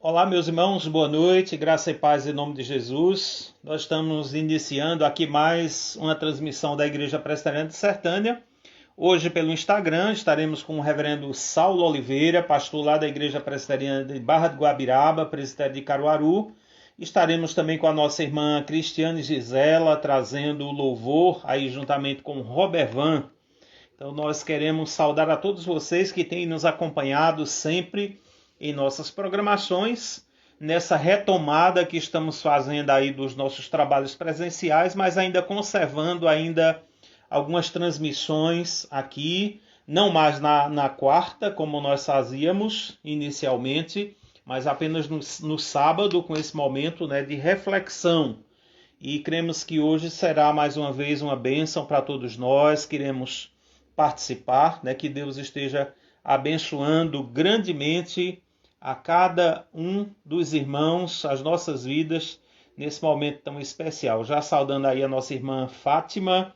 Olá, meus irmãos, boa noite, graça e paz em nome de Jesus. Nós estamos iniciando aqui mais uma transmissão da Igreja Presbiteriana de Sertânia. Hoje, pelo Instagram, estaremos com o reverendo Saulo Oliveira, pastor lá da Igreja Presbiteriana de Barra de Guabiraba, presbitério de Caruaru. Estaremos também com a nossa irmã Cristiane Gisela, trazendo o louvor aí juntamente com o Robervan. Então, nós queremos saudar a todos vocês que têm nos acompanhado sempre em nossas programações, nessa retomada que estamos fazendo aí dos nossos trabalhos presenciais, mas ainda conservando algumas transmissões aqui, não mais na quarta, como nós fazíamos inicialmente, mas apenas no sábado, com esse momento, né, de reflexão. E cremos que hoje será mais uma vez uma bênção para todos nós, queremos participar, né, que Deus esteja abençoando grandemente a cada um dos irmãos, as nossas vidas, nesse momento tão especial. Já saudando aí a nossa irmã Fátima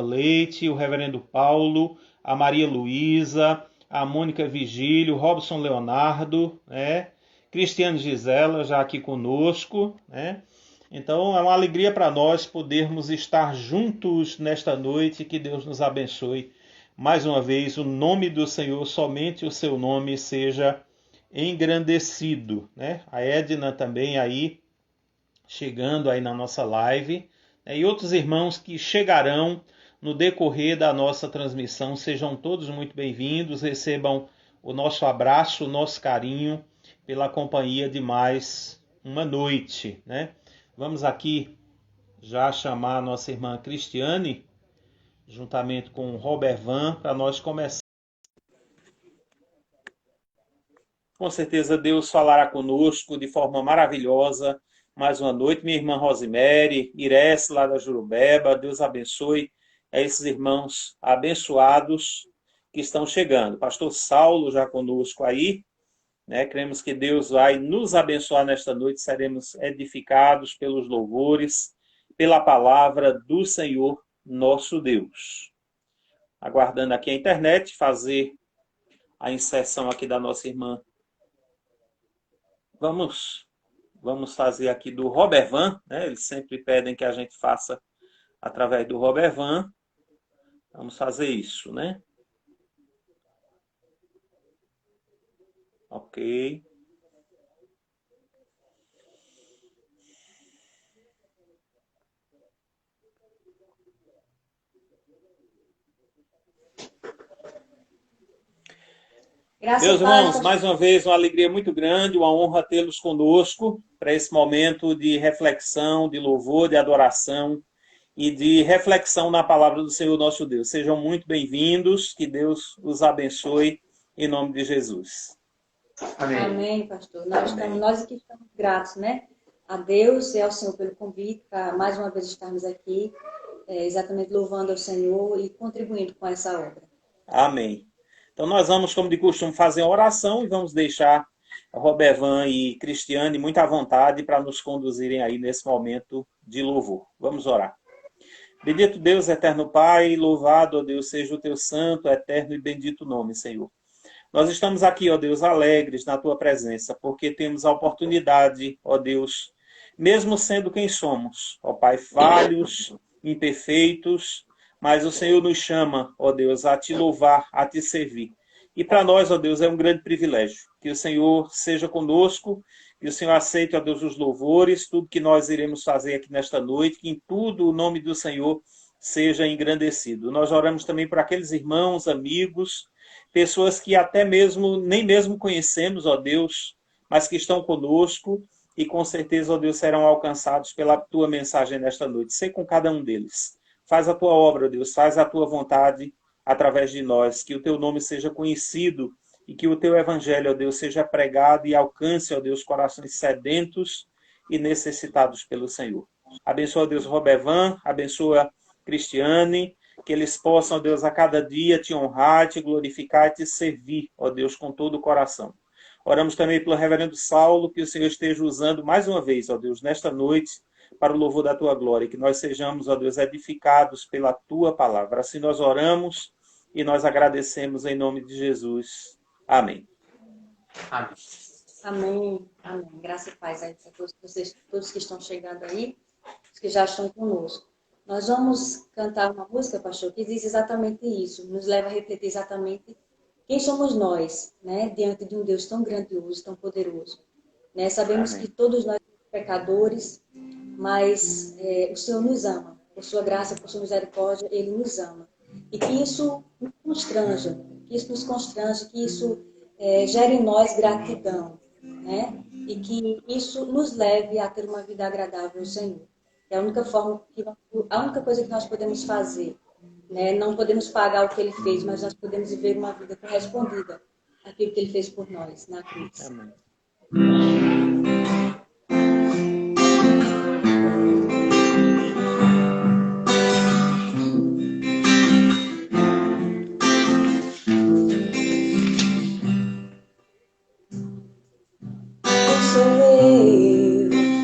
Leite, o reverendo Paulo, a Maria Luísa, a Mônica Vigílio, o Robson Leonardo, né? Cristiane Gisela já aqui conosco, né? Então é uma alegria para nós podermos estar juntos nesta noite, que Deus nos abençoe. Mais uma vez, o nome do Senhor, somente o seu nome seja engrandecido, né? A Edna também aí, chegando aí na nossa live, né? E outros irmãos que chegarão no decorrer da nossa transmissão, sejam todos muito bem-vindos, recebam o nosso abraço, o nosso carinho pela companhia de mais uma noite, né? Vamos aqui já chamar a nossa irmã Cristiane, juntamente com o Robervan, para nós começar. Com certeza Deus falará conosco de forma maravilhosa mais uma noite. Minha irmã Rosemary, Irece lá da Jurubeba, Deus abençoe a esses irmãos abençoados que estão chegando. Pastor Saulo já conosco aí, né? Cremos que Deus vai nos abençoar nesta noite, seremos edificados pelos louvores, pela palavra do Senhor nosso Deus. Aguardando aqui a internet, fazer a inserção aqui da nossa irmã. Vamos fazer aqui do Robervan, né? Eles sempre pedem que a gente faça através do Robervan. Vamos fazer isso, né? Ok. Meus irmãos, mais uma vez, uma alegria muito grande, uma honra tê-los conosco para esse momento de reflexão, de louvor, de adoração e de reflexão na palavra do Senhor nosso Deus. Sejam muito bem-vindos, que Deus os abençoe em nome de Jesus. Amém. Amém, pastor. Nós aqui estamos gratos, né? A Deus e ao Senhor pelo convite para mais uma vez estarmos aqui, exatamente louvando ao Senhor e contribuindo com essa obra. Amém. Então nós vamos, como de costume, fazer a oração e vamos deixar Robervan e Cristiane muito à vontade para nos conduzirem aí nesse momento de louvor. Vamos orar. Bendito Deus, eterno Pai, louvado, ó Deus, seja o teu santo, eterno e bendito nome, Senhor. Nós estamos aqui, ó Deus, alegres na tua presença, porque temos a oportunidade, ó Deus, mesmo sendo quem somos, ó Pai, falhos, imperfeitos, mas o Senhor nos chama, ó Deus, a te louvar, a te servir. E para nós, ó Deus, é um grande privilégio. Que o Senhor seja conosco, que o Senhor aceite, ó Deus, os louvores, tudo que nós iremos fazer aqui nesta noite, que em tudo o nome do Senhor seja engrandecido. Nós oramos também por aqueles irmãos, amigos, pessoas que até mesmo, nem mesmo conhecemos, ó Deus, mas que estão conosco e com certeza, ó Deus, serão alcançados pela tua mensagem nesta noite. Sei com cada um deles. Faz a tua obra, ó Deus, faz a tua vontade através de nós, que o teu nome seja conhecido e que o teu evangelho, ó Deus, seja pregado e alcance, ó Deus, corações sedentos e necessitados pelo Senhor. Abençoa, ó Deus, Robervan, abençoa Cristiane, que eles possam, ó Deus, a cada dia te honrar, te glorificar e te servir, ó Deus, com todo o coração. Oramos também pelo reverendo Saulo, que o Senhor esteja usando mais uma vez, ó Deus, nesta noite, para o louvor da tua glória, que nós sejamos, ó Deus, edificados pela tua palavra. Assim nós oramos e nós agradecemos em nome de Jesus. Amém. Amém. Amém. Amém. Graça e paz a todos vocês, todos que estão chegando aí, os que já estão conosco. Nós vamos cantar uma música, pastor, que diz exatamente isso, nos leva a refletir exatamente quem somos nós, né, diante de um Deus tão grandioso, tão poderoso. Né? Sabemos que todos nós somos pecadores, mas o Senhor nos ama. Por sua graça, por sua misericórdia, Ele nos ama. E que isso nos constranja, que isso gere em nós gratidão, né? E que isso nos leve a ter uma vida agradável ao Senhor. É a única coisa que nós podemos fazer, né? Não podemos pagar o que Ele fez, mas nós podemos viver uma vida correspondida àquilo que Ele fez por nós na cruz. Amém.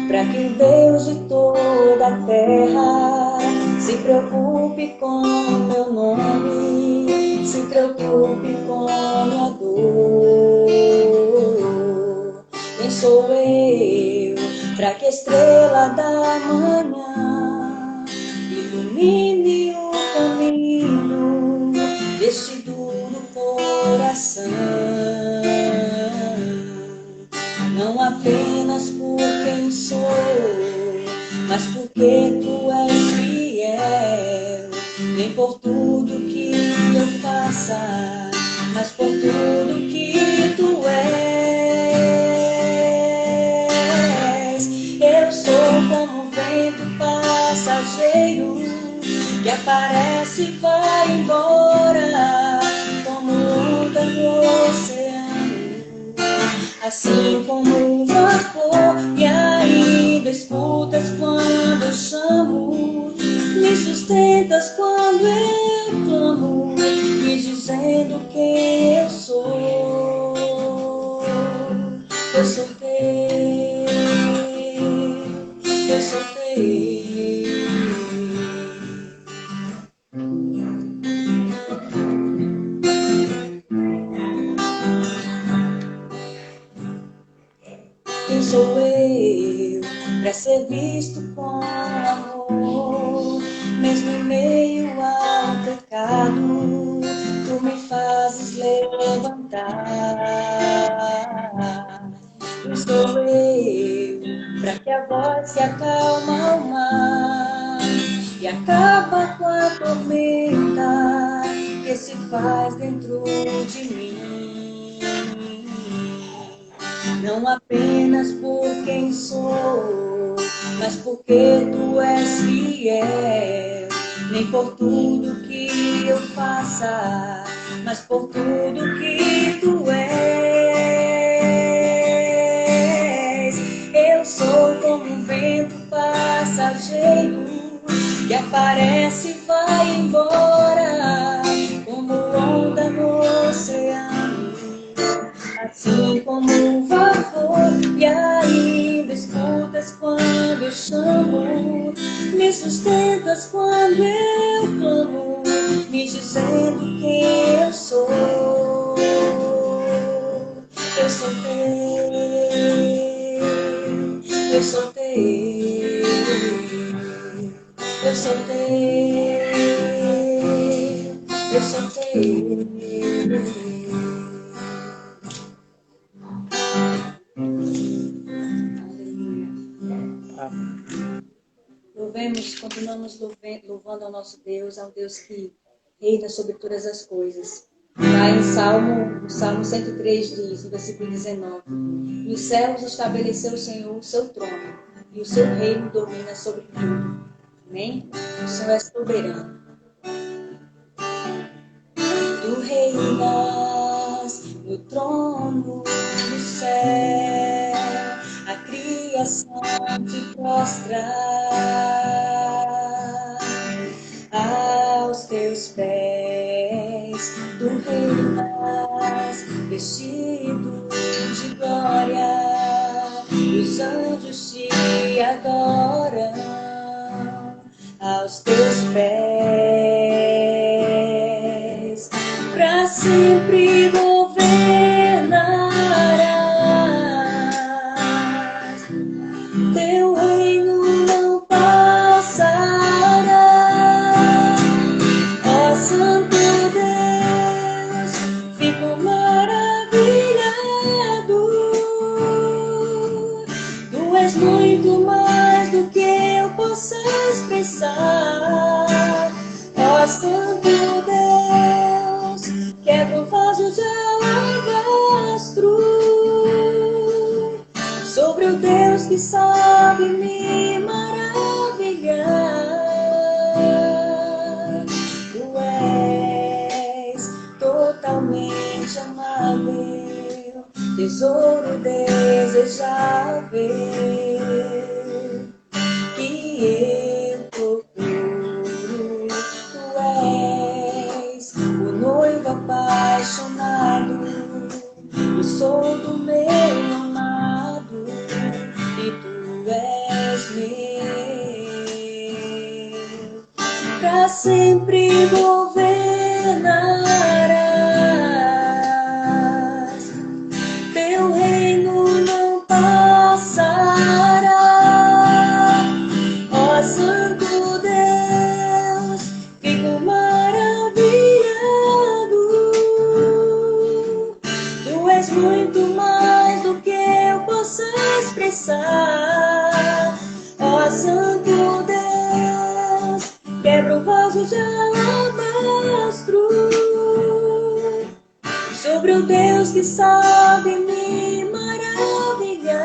Para que o Deus de toda a terra se preocupe com meu nome, se preocupe com minha dor. Quem sou eu para que a estrela da manhã ilumine o caminho deste duro coração? Não apenas por quem sou, mas porque tu és fiel. Nem por tudo que eu faça, mas por tudo que tu és. Eu sou como um vento passageiro que aparece e vai embora, como onda no oceano. Assim como um vapor, e ainda escutas quando eu chamo, me sustentas quando eu clamo, me dizendo quem eu sou. Eu sou teu, eu sou teu. Quem sou eu para ser visto com amor, mesmo em meio ao pecado, tu me fazes levantar. Quem sou eu para que a voz se acalma ao mar e acaba com a tormenta que se faz dentro de mim? Não apenas por quem sou, mas porque tu és fiel. Nem por tudo que eu faça, mas por tudo que tu és. Eu sou como um vento passageiro que aparece e vai embora, como onda no oceano. Assim como um vapor, e ainda escutas quando eu chamo, me sustentas quando eu clamo, me dizendo quem eu sou. Eu sou teu, eu sou teu, eu sou teu, eu sou teu. Continuamos louvando ao nosso Deus, ao Deus que reina sobre todas as coisas. Lá em Salmo 103 diz, no versículo 19: E os céus estabeleceu o Senhor o seu trono, e o seu reino domina sobre tudo. Amém? O Senhor é soberano. Tu reinas no trono do céu, a criação te prostra aos teus pés. Tu reinas vestido de glória, os anjos te adoram aos teus pés. Para sempre governarás expressar. Ó Santo Deus, quebra o vaso de alabastro sobre o Deus que sabe me maravilhar. Tu és totalmente amável, tesouro desejável, que eu procuro. Tu és o noivo apaixonado, eu sou do meu amado e tu és meu. Pra sempre governarás, teu reino não passará. Ó Santo Deus, fico maravilhado. Tu és muito mais do que eu posso expressar. Ó Santo Deus, quebra o vaso de alabastro sobre o Deus que sabe me maravilhar.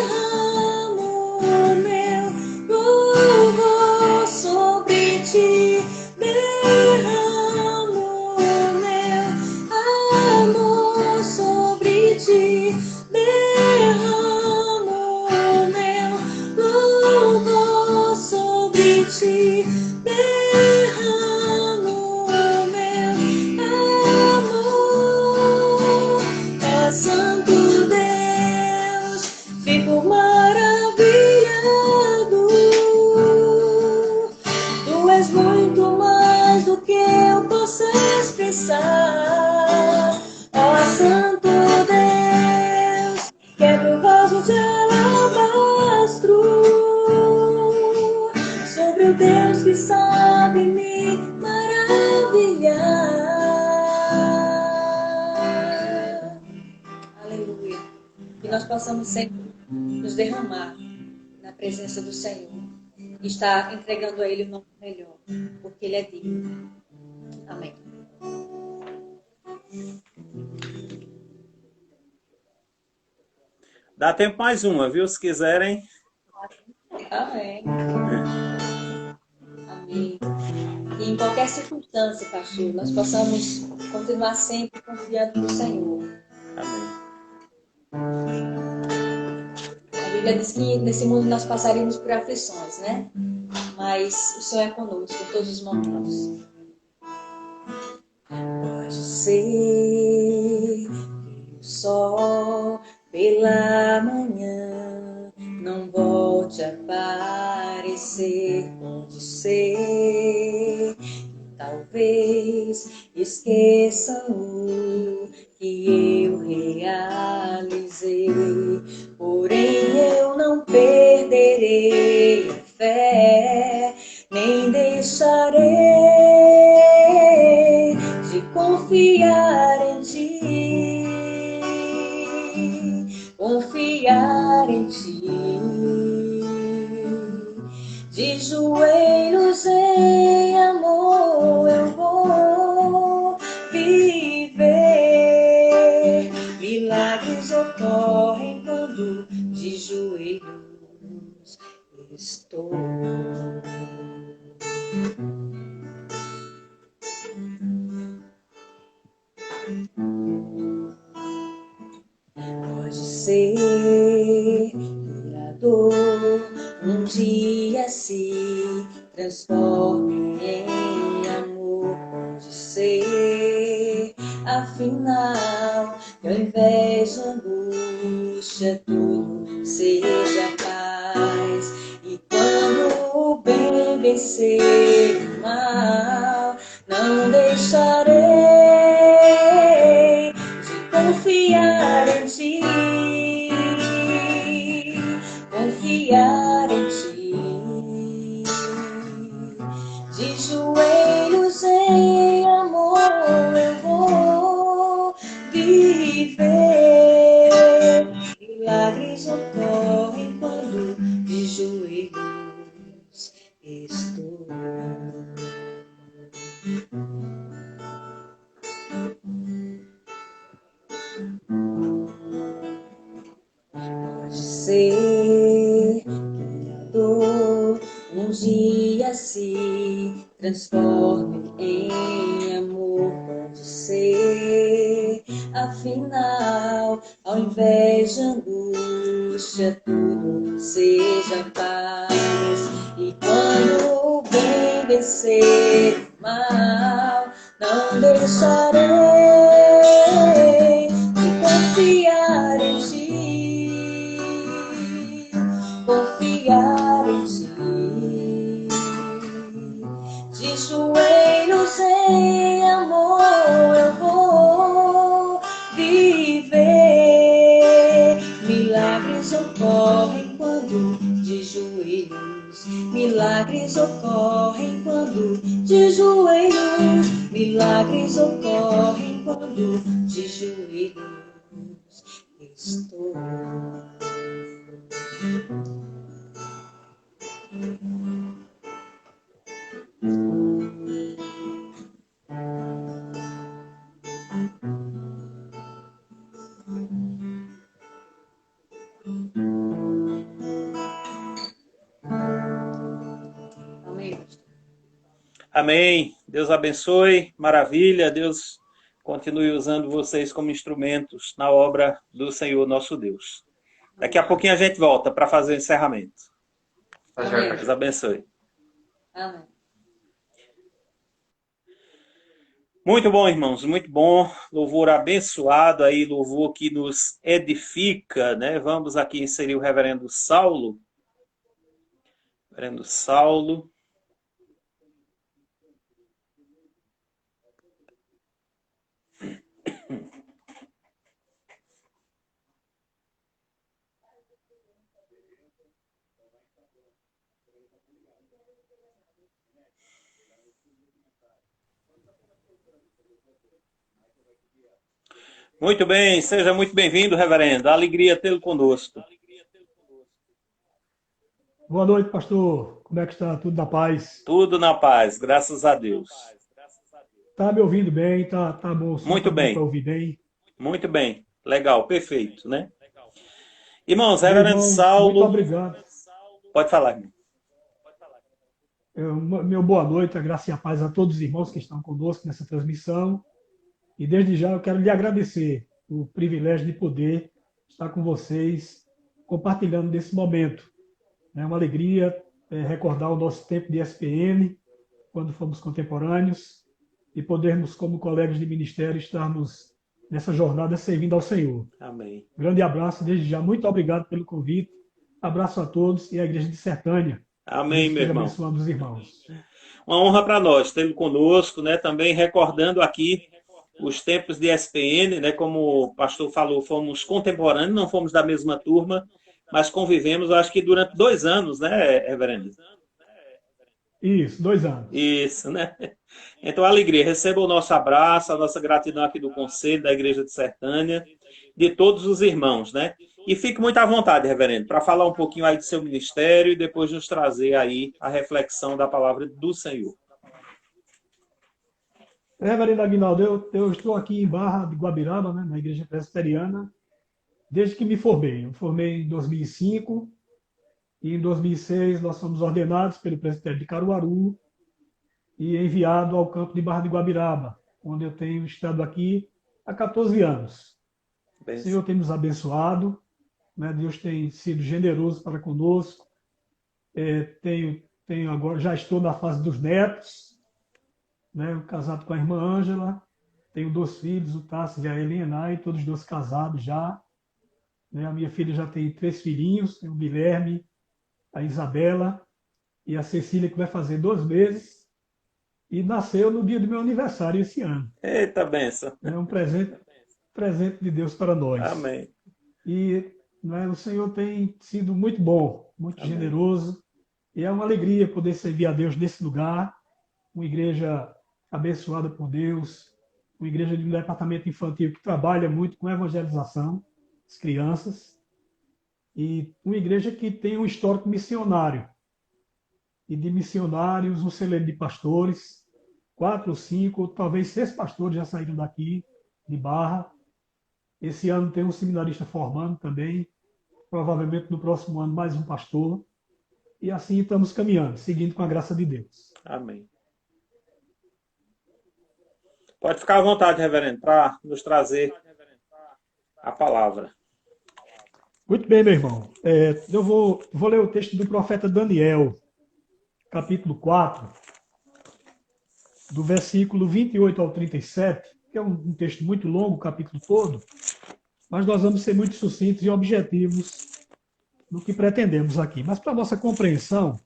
Derramo meu louvor sobre ti, derramo meu amor sobre ti, derramo meu louvor sobre ti, derramo meu amor. Ó Santo Deus, fico maravilhado. Tu és muito mais do que eu posso expressar. Ó Santo Deus, quebra o vaso de alabastro sobre o Deus que sabe me maravilhar. Aleluia. Que nós possamos sempre nos derramar na presença do Senhor e estar entregando a Ele o nosso melhor, porque Ele é digno. Amém. Dá tempo mais uma, viu? Se quiserem. Amém. Amém. E em qualquer circunstância, pastor, nós possamos continuar sempre confiando no Senhor. Amém. A Bíblia diz que nesse mundo nós passaríamos por aflições, né? Mas o Senhor é conosco em todos os momentos. Pode ser que o sol pela manhã não volte a aparecer. Pode ser, talvez esqueçam o que eu realizei. Porém eu não perderei a fé, nem deixarei de confiar em ti, confiar em ti. De joelhos em amor eu vou viver. Milagres ocorrem quando de joelhos estou. Pode ser que a dor um dia se transforme em amor. Pode ser, afinal, que ao invés de angústia tudo seja paz. E quando o bem vencer o mal, não deixarei de confiar em ti, confiar em ti. De joelhos em amor eu vou viver. Milagres ocorrem que a dor um dia se transforme em amor, pode ser. Afinal, ao invés de angústia, tudo seja paz. E quando o bem vencer o mal, não deixarei de confiar em ti, confiar em ti. De joelhos em amor eu vou viver. Milagres ocorrem quando de joelhos. Milagres ocorrem quando de joelhos. Milagres ocorrem quando de joelhos estou. Amém. Amém. Deus abençoe. Maravilha. Deus continue usando vocês como instrumentos na obra do Senhor nosso Deus. Daqui a pouquinho a gente volta para fazer o encerramento. Amém. Deus abençoe. Amém. Muito bom, irmãos, muito bom. Louvor abençoado aí, louvor que nos edifica, né? Vamos aqui inserir o reverendo Saulo. Reverendo Saulo. Muito bem, seja muito bem-vindo, reverendo. Alegria tê-lo conosco. Boa noite, pastor. Como é que está? Tudo na paz? Tudo na paz, graças a Deus. Tá me ouvindo bem? Tá bom, o som Muito tá bom bem. para ouvir bem? Muito bem, legal, perfeito, né? Irmãos, Meu reverendo irmão, muito Saulo, obrigado. pode falar, irmão. Meu boa noite, a graça e a paz a todos os irmãos que estão conosco nessa transmissão. E desde já eu quero lhe agradecer o privilégio de poder estar com vocês, compartilhando desse momento. É uma alegria recordar o nosso tempo de SPN, quando fomos contemporâneos, e podermos, como colegas de ministério, estarmos nessa jornada servindo ao Senhor. Amém. Grande abraço desde já. Muito obrigado pelo convite. Abraço a todos e à Igreja de Sertânia. Amém, Deus meu esteja irmão. abençoando os irmãos. Uma honra para nós tê-lo conosco, né? Também recordando aqui os tempos de SPN, né? Como o pastor falou, fomos contemporâneos, não fomos da mesma turma, mas convivemos, acho que durante 2 anos, né, reverendo? Isso, 2 anos. Isso, né? Então, alegria. Receba o nosso abraço, a nossa gratidão aqui do Conselho da Igreja de Sertânia, de todos os irmãos, né? E fique muito à vontade, reverendo, para falar um pouquinho aí do seu ministério e depois nos trazer aí a reflexão da palavra do Senhor. Reverendo Aguinaldo, eu estou aqui em Barra de Guabiraba, né, na Igreja Presbiteriana, desde que me formei. Eu formei em 2005 e em 2006 nós fomos ordenados pelo presbitério de Caruaru e enviado ao campo de Barra de Guabiraba, onde eu tenho estado aqui há 14 anos. O Senhor tem nos abençoado, né? Deus tem sido generoso para conosco. Tenho agora, já estou na fase dos netos, né? Casado com a irmã Ângela, tenho 2 filhos, o Tássio e a Helena, e todos 2 casados já. Né? A minha filha já tem 3 filhinhos, o Guilherme, a Isabela e a Cecília, que vai fazer 2 meses, e nasceu no dia do meu aniversário esse ano. Eita benção. É um presente de Deus para nós. Amém. E o Senhor tem sido muito bom, muito Amém. generoso, e é uma alegria poder servir a Deus nesse lugar, uma igreja abençoada por Deus, uma igreja de um departamento infantil que trabalha muito com evangelização das crianças, e uma igreja que tem um histórico missionário, e de missionários, um celeiro de pastores, 4 ou 5, ou talvez 6 pastores já saíram daqui, de Barra. Esse ano tem um seminarista formando também. provavelmente no próximo ano mais um pastor. E assim estamos caminhando, seguindo com a graça de Deus. Amém. Pode ficar à vontade, reverendo, para nos trazer a palavra. Muito bem, meu irmão. Eu vou ler o texto do profeta Daniel, capítulo 4, do versículo 28 ao 37, que é um texto muito longo, o capítulo todo, mas nós vamos ser muito sucintos e objetivos no que pretendemos aqui. Mas para nossa compreensão,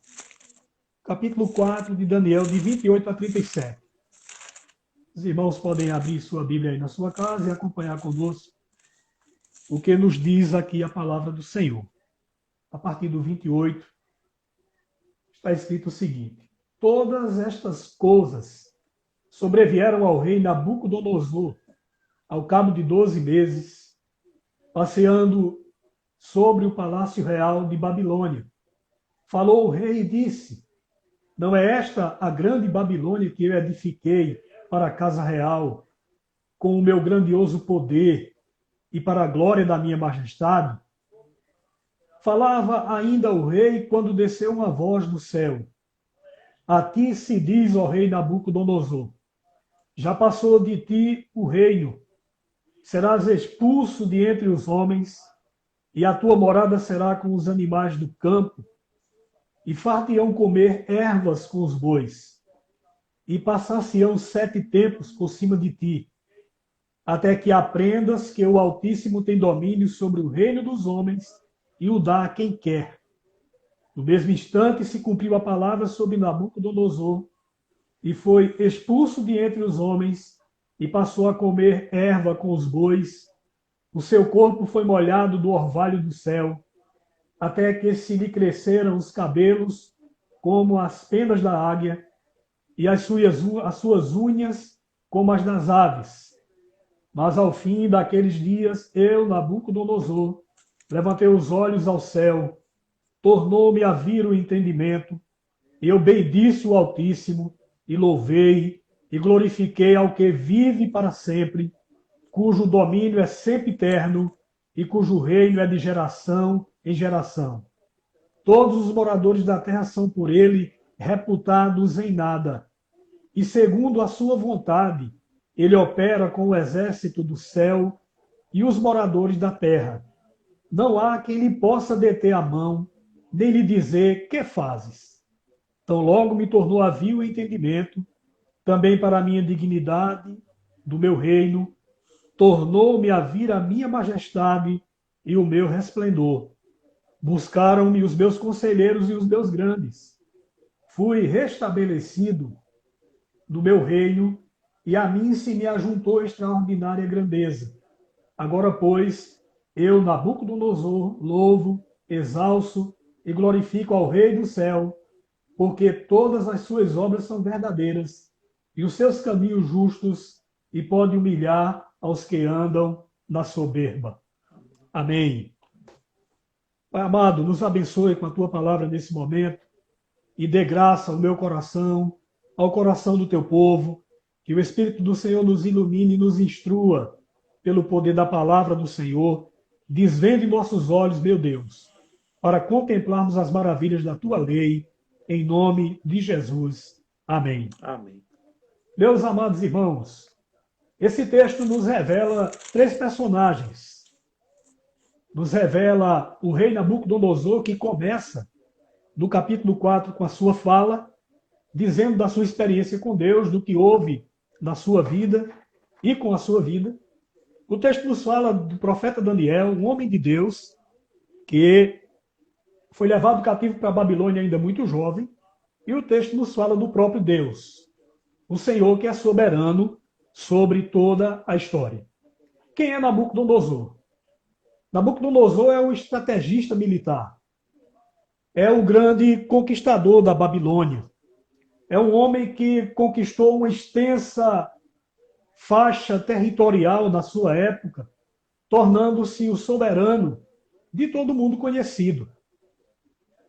capítulo 4 de Daniel, de 28 a 37. Os irmãos podem abrir sua Bíblia aí na sua casa e acompanhar conosco o que nos diz aqui a palavra do Senhor. A partir do 28, está escrito o seguinte: todas estas coisas sobrevieram ao rei Nabucodonosor, ao cabo de 12 meses, passeando sobre o palácio real de Babilônia. Falou o rei e disse: não é esta a grande Babilônia que eu edifiquei para a casa real, com o meu grandioso poder e para a glória da minha majestade? Falava ainda o rei quando desceu uma voz do céu: a ti se diz, ó rei Nabucodonosor, já passou de ti o reino, serás expulso de entre os homens, e a tua morada será com os animais do campo, e far-te-ão comer ervas com os bois, e passar-se-ão 7 tempos por cima de ti, até que aprendas que o Altíssimo tem domínio sobre o reino dos homens e o dá a quem quer. No mesmo instante se cumpriu a palavra sobre Nabucodonosor, e foi expulso de entre os homens, e passou a comer erva com os bois. O seu corpo foi molhado do orvalho do céu, até que se lhe cresceram os cabelos como as penas da águia, e as suas unhas como as das aves. Mas ao fim daqueles dias, eu, Nabucodonosor, levantei os olhos ao céu, tornou-me a vir o entendimento, e eu bendisse o Altíssimo, e louvei, e glorifiquei ao que vive para sempre, cujo domínio é sempre eterno, e cujo reino é de geração em geração. Todos os moradores da terra são por ele reputados em nada, e segundo a sua vontade, ele opera com o exército do céu e os moradores da terra. Não há quem lhe possa deter a mão, nem lhe dizer: que fazes? Tão logo me tornou a vil o entendimento, também para a minha dignidade, do meu reino, tornou-me a vir a minha majestade e o meu resplendor. Buscaram-me os meus conselheiros e os meus grandes. Fui restabelecido do meu reino, e a mim se me ajuntou extraordinária grandeza. Agora, pois, eu, Nabucodonosor, louvo, exalço e glorifico ao Rei do céu, porque todas as suas obras são verdadeiras, e os seus caminhos justos, e pode humilhar aos que andam na soberba. Amém. Pai amado, nos abençoe com a tua palavra nesse momento, e dê graça ao meu coração, ao coração do teu povo, que o Espírito do Senhor nos ilumine e nos instrua pelo poder da palavra do Senhor, desvende nossos olhos, meu Deus, para contemplarmos as maravilhas da tua lei, em nome de Jesus. Amém. Amém. Meus amados irmãos, esse texto nos revela 3 personagens. Nos revela o rei Nabucodonosor, que começa no capítulo 4 com a sua fala, dizendo da sua experiência com Deus, do que houve na sua vida e com a sua vida. O texto nos fala do profeta Daniel, um homem de Deus, que foi levado cativo para a Babilônia ainda muito jovem, e o texto nos fala do próprio Deus, o Senhor que é soberano sobre toda a história. Quem é Nabucodonosor? Nabucodonosor é o estrategista militar, é o grande conquistador da Babilônia, é um homem que conquistou uma extensa faixa territorial na sua época, tornando-se o soberano de todo mundo conhecido.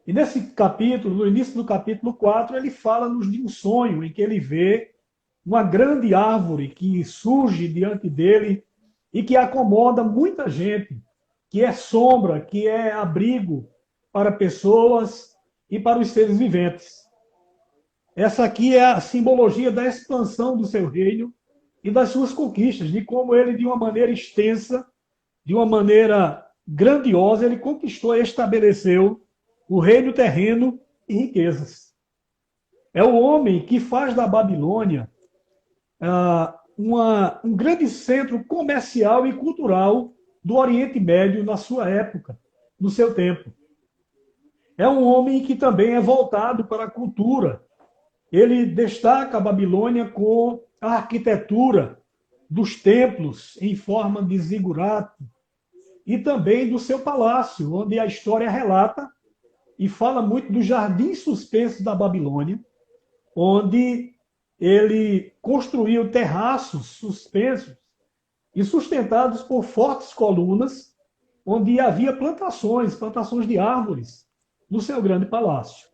E nesse capítulo, no início do capítulo 4, ele fala-nos de um sonho em que ele vê uma grande árvore que surge diante dele e que acomoda muita gente que é sombra, que é abrigo para pessoas e para os seres viventes. Essa aqui é a simbologia da expansão do seu reino e das suas conquistas, de como ele, de uma maneira extensa, de uma maneira grandiosa, ele conquistou e estabeleceu o reino terreno e riquezas. É o homem que faz da Babilônia um grande centro comercial e cultural do Oriente Médio na sua época, no seu tempo. É um homem que também é voltado para a cultura. Ele destaca a Babilônia com a arquitetura dos templos em forma de zigurato e também do seu palácio, onde a história relata e fala muito do jardim suspenso da Babilônia, onde ele construiu terraços suspensos e sustentados por fortes colunas, onde havia plantações de árvores no seu grande palácio.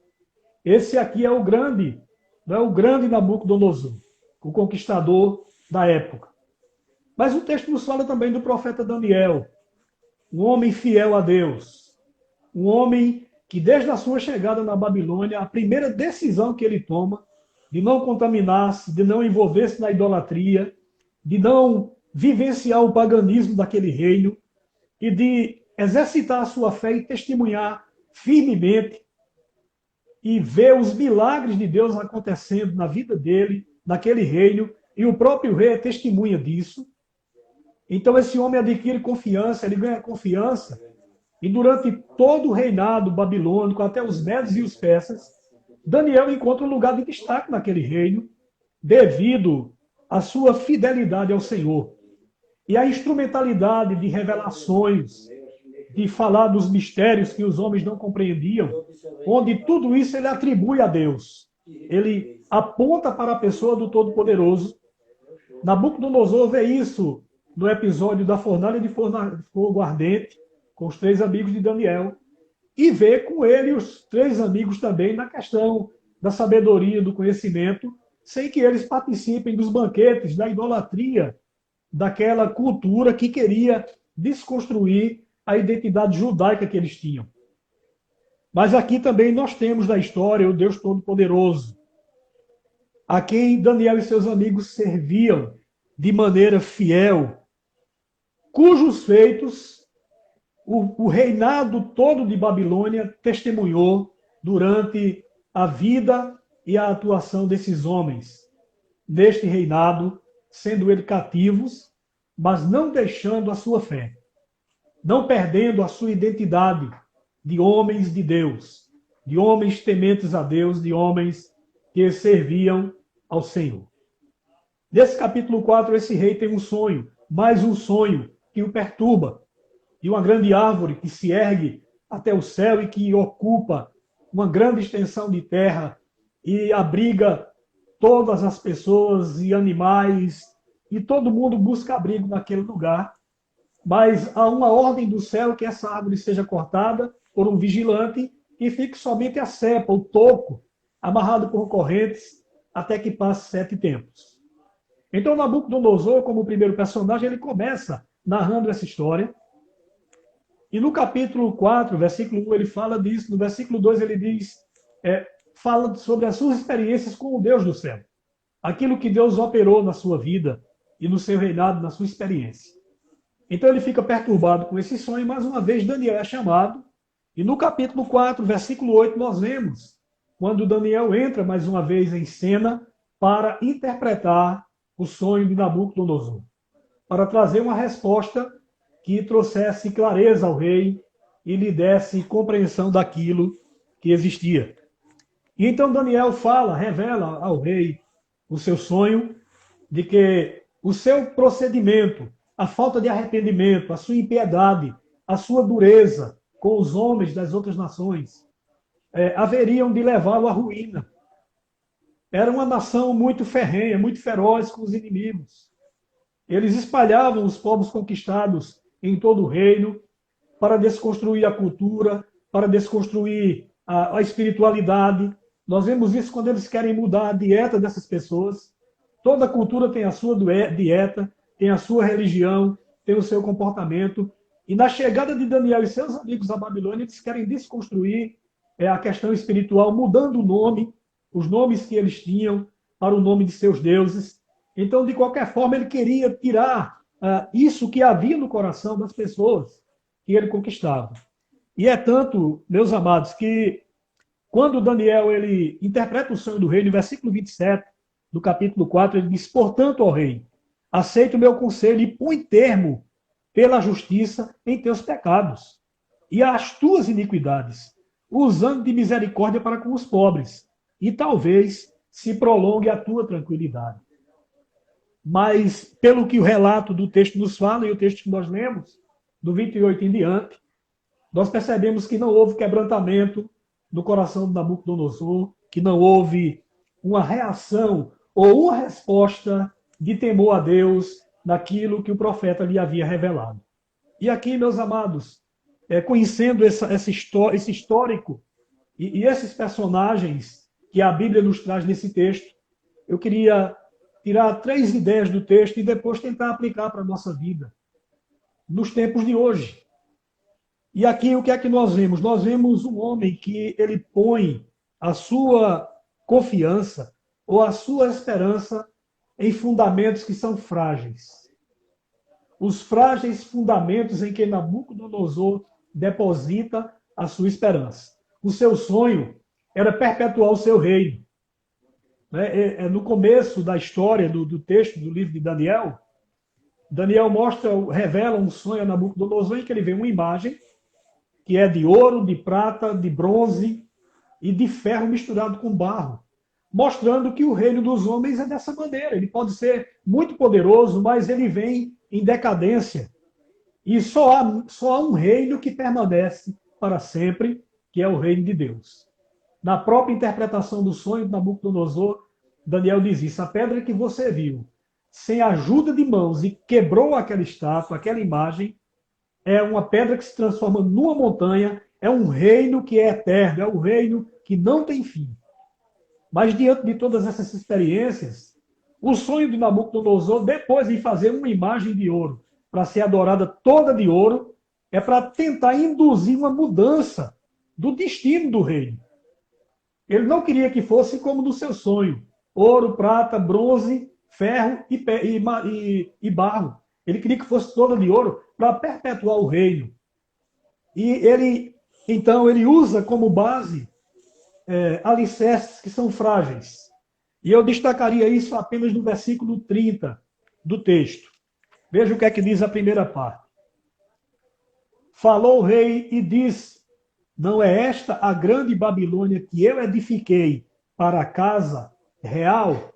Esse aqui é o grande Nabucodonosor, o conquistador da época. Mas o texto nos fala também do profeta Daniel, um homem fiel a Deus, um homem que desde a sua chegada na Babilônia, a primeira decisão que ele toma de não contaminar-se, de não envolver-se na idolatria, de não vivenciar o paganismo daquele reino e de exercitar a sua fé e testemunhar firmemente e ver os milagres de Deus acontecendo na vida dele, naquele reino, e o próprio rei é testemunha disso. Então esse homem adquire confiança, ele ganha confiança, e durante todo o reinado babilônico, até os medos e os persas, Daniel encontra um lugar de destaque naquele reino, devido à sua fidelidade ao Senhor. E a instrumentalidade de revelações, de falar dos mistérios que os homens não compreendiam, onde tudo isso ele atribui a Deus. Ele aponta para a pessoa do Todo-Poderoso. Nabucodonosor vê isso no episódio da fornalha de fogo ardente, com os 3 amigos de Daniel, e vê com ele os 3 amigos também na questão da sabedoria, do conhecimento, sem que eles participem dos banquetes, da idolatria, daquela cultura que queria desconstruir a identidade judaica que eles tinham. Mas aqui também nós temos na história o Deus Todo-Poderoso, a quem Daniel e seus amigos serviam de maneira fiel, cujos feitos o reinado todo de Babilônia testemunhou durante a vida e a atuação desses homens neste reinado, sendo eles cativos, mas não deixando a sua fé, não perdendo a sua identidade de homens de Deus, de homens tementes a Deus, de homens que serviam ao Senhor. Nesse capítulo 4, esse rei tem um sonho, mais um sonho que o perturba, de uma grande árvore que se ergue até o céu e que ocupa uma grande extensão de terra e abriga todas as pessoas e animais, e todo mundo busca abrigo naquele lugar. Mas há uma ordem do céu que essa árvore seja cortada por um vigilante e fique somente a cepa, o toco, amarrado por correntes, até que passe 7 tempos. Então Nabucodonosor, como primeiro personagem, ele começa narrando essa história. E no capítulo 4, versículo 1, ele fala disso. No versículo 2, ele diz, fala sobre as suas experiências com o Deus do céu. Aquilo que Deus operou na sua vida e no seu reinado, na sua experiência. Então ele fica perturbado com esse sonho. Mais uma vez, Daniel é chamado. E no capítulo 4, versículo 8, nós vemos quando Daniel entra mais uma vez em cena para interpretar o sonho de Nabucodonosor, para trazer uma resposta que trouxesse clareza ao rei e lhe desse compreensão daquilo que existia. E então Daniel revela ao rei o seu sonho de que o seu procedimento, a falta de arrependimento, a sua impiedade, a sua dureza com os homens das outras nações, haveriam de levá-lo à ruína. Era uma nação muito ferrenha, muito feroz com os inimigos. Eles espalhavam os povos conquistados em todo o reino, para desconstruir a cultura, para desconstruir a espiritualidade. Nós vemos isso quando eles querem mudar a dieta dessas pessoas. Toda cultura tem a sua dieta, tem a sua religião, tem o seu comportamento, E na chegada de Daniel e seus amigos à Babilônia, eles querem desconstruir a questão espiritual, mudando o nome, os nomes que eles tinham, para o nome de seus deuses. Então, de qualquer forma, ele queria tirar isso que havia no coração das pessoas que ele conquistava. E é tanto, meus amados, que quando Daniel ele interpreta o sonho do rei, no versículo 27 do capítulo 4, ele diz: portanto, ó rei, aceita o meu conselho e põe termo pela justiça em teus pecados e às tuas iniquidades, usando de misericórdia para com os pobres, e talvez se prolongue a tua tranquilidade. Mas, pelo que o relato do texto nos fala, e o texto que nós lemos, do 28 em diante, nós percebemos que não houve quebrantamento no coração de Nabucodonosor, que não houve uma reação ou uma resposta de temor a Deus naquilo que o profeta lhe havia revelado. E aqui, meus amados, conhecendo esse histórico e esses personagens que a Bíblia nos traz nesse texto, eu queria tirar 3 ideias do texto e depois tentar aplicar para a nossa vida, nos tempos de hoje. E aqui o que é que nós vemos? Nós vemos um homem que ele põe a sua confiança ou a sua esperança em fundamentos que são frágeis. Os frágeis fundamentos em que Nabucodonosor deposita a sua esperança. O seu sonho era perpetuar o seu reino. No começo da história do texto do livro de Daniel, Daniel revela um sonho a Nabucodonosor em que ele vê uma imagem que é de ouro, de prata, de bronze e de ferro misturado com barro, mostrando que o reino dos homens é dessa maneira. Ele pode ser muito poderoso, mas ele vem em decadência. E só há um reino que permanece para sempre, que é o reino de Deus. Na própria interpretação do sonho de Nabucodonosor, Daniel diz isso: a pedra que você viu, sem ajuda de mãos, e quebrou aquela estátua, aquela imagem, é uma pedra que se transforma numa montanha, é um reino que é eterno, é um reino que não tem fim. Mas diante de todas essas experiências, o sonho de Nabucodonosor, depois de fazer uma imagem de ouro, para ser adorada toda de ouro, é para tentar induzir uma mudança do destino do reino. Ele não queria que fosse como no seu sonho: ouro, prata, bronze, ferro e barro. Ele queria que fosse toda de ouro para perpetuar o reino. E ele usa como base alicerces que são frágeis. E eu destacaria isso apenas no versículo 30 do texto. Veja o que é que diz a primeira parte. Falou o rei e disse: não é esta a grande Babilônia que eu edifiquei para a casa real?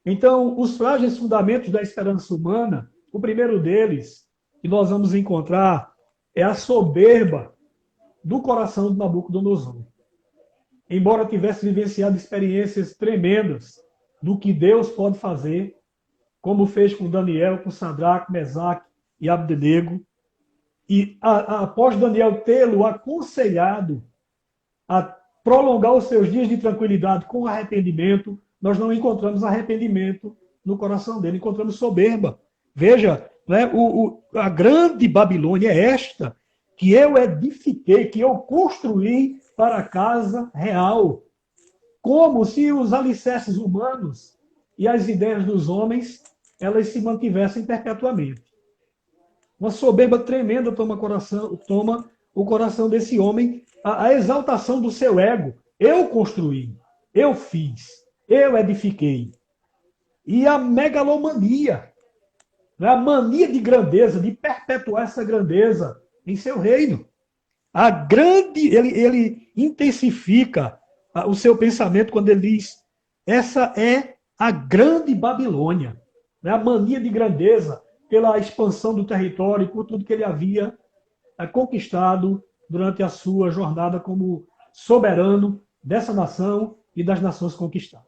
Então, os frágeis fundamentos da esperança humana, o primeiro deles, que nós vamos encontrar, é a soberba do coração de Nabucodonosor. Embora tivesse vivenciado experiências tremendas do que Deus pode fazer, como fez com Daniel, com Sadraque, Mesaque e Abdenego, e após Daniel tê-lo aconselhado a prolongar os seus dias de tranquilidade com arrependimento, nós não encontramos arrependimento no coração dele, encontramos soberba. Veja, a grande Babilônia é esta, que eu edifiquei, que eu construí para a casa real. Como se os alicerces humanos e as ideias dos homens, elas se mantivessem perpetuamente. Uma soberba tremenda toma o coração desse homem, a exaltação do seu ego. Eu construí, eu fiz, eu edifiquei. E a megalomania, a mania de grandeza, de perpetuar essa grandeza em seu reino. Ele intensifica o seu pensamento quando ele diz: essa é a grande Babilônia. A mania de grandeza pela expansão do território e por tudo que ele havia conquistado durante a sua jornada como soberano dessa nação e das nações conquistadas.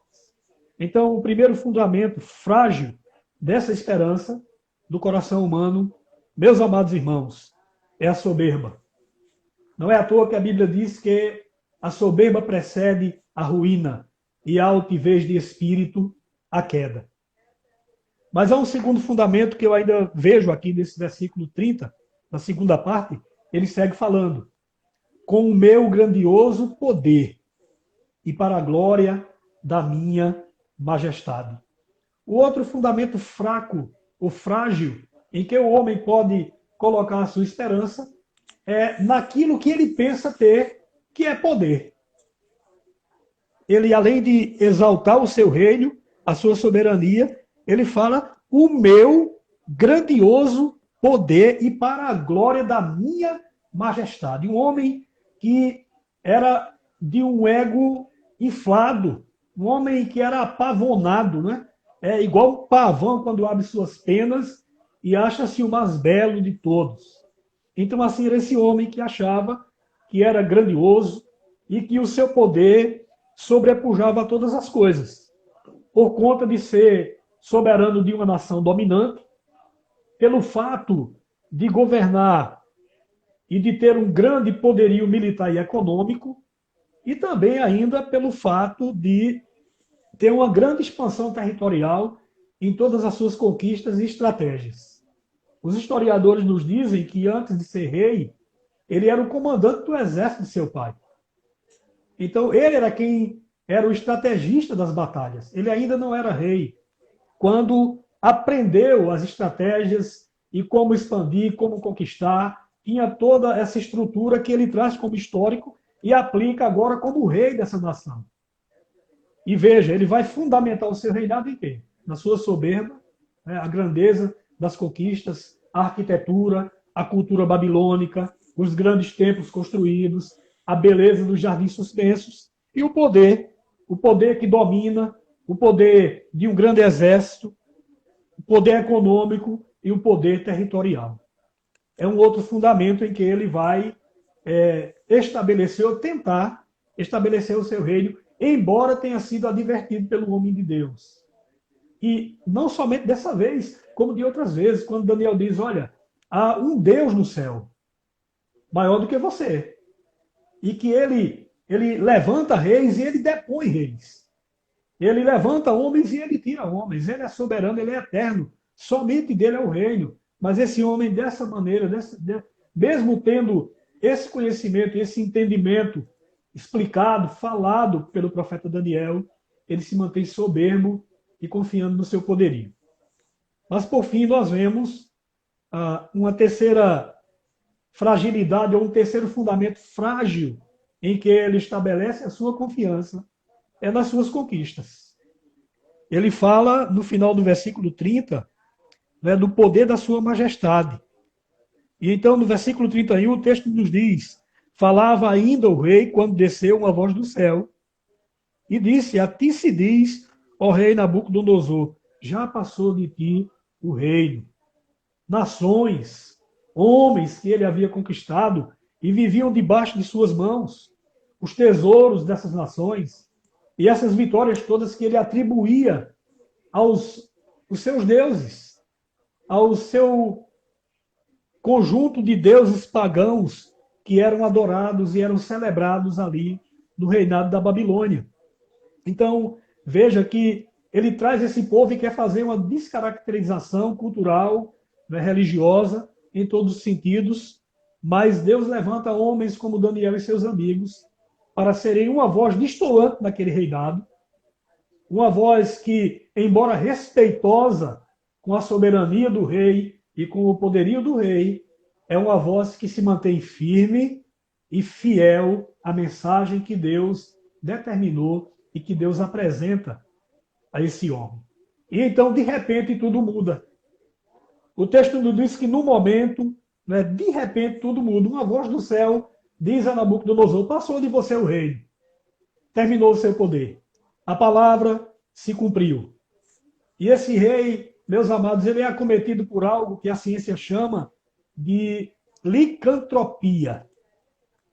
Então, o primeiro fundamento frágil dessa esperança do coração humano, meus amados irmãos, é a soberba. Não é à toa que a Bíblia diz que a soberba precede a ruína e a altivez de espírito a queda. Mas há um segundo fundamento que eu ainda vejo aqui nesse versículo 30, na segunda parte, ele segue falando: com o meu grandioso poder e para a glória da minha majestade. O outro fundamento fraco ou frágil em que o homem pode colocar a sua esperança é naquilo que ele pensa ter, que é poder. Ele, além de exaltar o seu reino, a sua soberania, ele fala: o meu grandioso poder e para a glória da minha majestade. Um homem que era de um ego inflado, um homem que era apavonado, né? É igual um pavão quando abre suas penas e acha-se o mais belo de todos. Então, assim, era esse homem que achava que era grandioso e que o seu poder sobrepujava todas as coisas. Por conta de ser soberano de uma nação dominante, pelo fato de governar e de ter um grande poderio militar e econômico, e também ainda pelo fato de ter uma grande expansão territorial em todas as suas conquistas e estratégias. Os historiadores nos dizem que antes de ser rei, ele era o comandante do exército de seu pai. Então, ele era quem era o estrategista das batalhas. Ele ainda não era rei. Quando aprendeu as estratégias e como expandir, como conquistar, tinha toda essa estrutura que ele traz como histórico e aplica agora como rei dessa nação. E veja, ele vai fundamentar o seu reinado em quê? Na sua soberba, né, a grandeza das conquistas, a arquitetura, a cultura babilônica, os grandes templos construídos, a beleza dos jardins suspensos e o poder que domina, o poder de um grande exército, o poder econômico e o poder territorial. É um outro fundamento em que ele vai estabelecer ou tentar estabelecer o seu reino, embora tenha sido advertido pelo homem de Deus. E não somente dessa vez, como de outras vezes, quando Daniel diz: olha, há um Deus no céu, maior do que você, e que ele levanta reis e ele depõe reis. Ele levanta homens e ele tira homens. Ele é soberano, ele é eterno. Somente dele é o reino. Mas esse homem, dessa maneira, mesmo tendo esse conhecimento, esse entendimento explicado, falado pelo profeta Daniel, ele se mantém soberbo e confiando no seu poderio. Mas, por fim, nós vemos uma terceira fragilidade, ou um terceiro fundamento frágil em que ele estabelece a sua confiança, é nas suas conquistas. Ele fala, no final do versículo 30, né, do poder da sua majestade. E então, no versículo 31, o texto nos diz: falava ainda o rei quando desceu uma voz do céu e disse: a ti se diz, ó rei Nabucodonosor, já passou de ti o reino. Nações, homens que ele havia conquistado e viviam debaixo de suas mãos, os tesouros dessas nações e essas vitórias todas que ele atribuía aos seus deuses, ao seu conjunto de deuses pagãos que eram adorados e eram celebrados ali no reinado da Babilônia. Então, veja que ele traz esse povo e quer fazer uma descaracterização cultural, né, religiosa, em todos os sentidos, mas Deus levanta homens como Daniel e seus amigos para serem uma voz destoante naquele reinado, uma voz que, embora respeitosa com a soberania do rei e com o poderio do rei, é uma voz que se mantém firme e fiel à mensagem que Deus determinou e que Deus apresenta a esse homem. E então, de repente, tudo muda. O texto nos diz que, no momento, né, de repente, tudo muda. Uma voz do céu diz a Nabucodonosor: passou de você o reino. Terminou o seu poder. A palavra se cumpriu. E esse rei, meus amados, ele é acometido por algo que a ciência chama de licantropia.